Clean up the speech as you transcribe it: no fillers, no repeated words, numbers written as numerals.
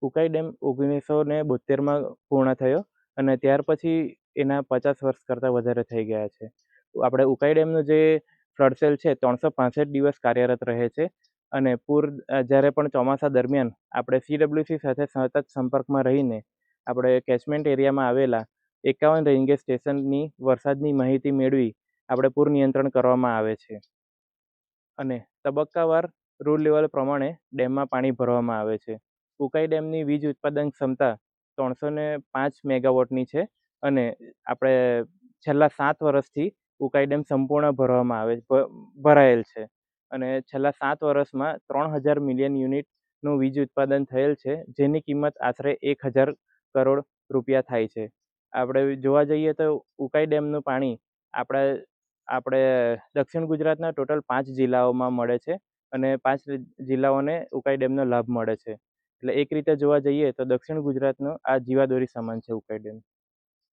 Ukai dam 1972માં પૂર્ણ થયો અને ત્યાર પછી એના 50 વર્ષ કરતાં વધારે થઈ ગયા છે. આપણે ઉકાઈ ડેમનું જે ફ્લડ સેલ છે 365 દિવસ કાર્યરત રહે છે અને પૂર જ્યારે પણ ચોમાસા દરમિયાન આપણે CWC સાથે સતત સંપર્કમાં રહીને આપણે કેચમેન્ટ એરિયામાં આવેલા 51 રેન્જે સ્ટેશનની વરસાદની માહિતી મેળવી આપણે પૂર નિયંત્રણ કરવામાં આવે છે અને તબક્કાવાર રૂલ લેવલ પ્રમાણે ડેમમાં પાણી ભરવામાં આવે છે. ઉકાઈ ડેમની વીજ ઉત્પાદન ક્ષમતા 305 મેગાવોટની છે અને આપણે છેલ્લા 7 વર્ષથી ઉકાઈ ડેમ સંપૂર્ણ ભરાયેલ છે અને છેલ્લા 7 વર્ષમાં 3000 મિલિયન યુનિટનું વીજ ઉત્પાદન થયેલ છે, જેની કિંમત આશરે 1000 કરોડ રૂપિયા થાય છે. આપણે જોવા જઈએ તો ઉકાઈ ડેમનું પાણી આપણે દક્ષિણ ગુજરાતના ટોટલ 5 જિલ્લાઓમાં મળે છે અને 5 જિલ્લાઓને ઉકાઈ ડેમનો લાભ મળે છે. એટલે એક રીતે જોવા જઈએ તો દક્ષિણ ગુજરાતનો આ જીવાદોરી સમાન છે ઉકાઈ ડેમ.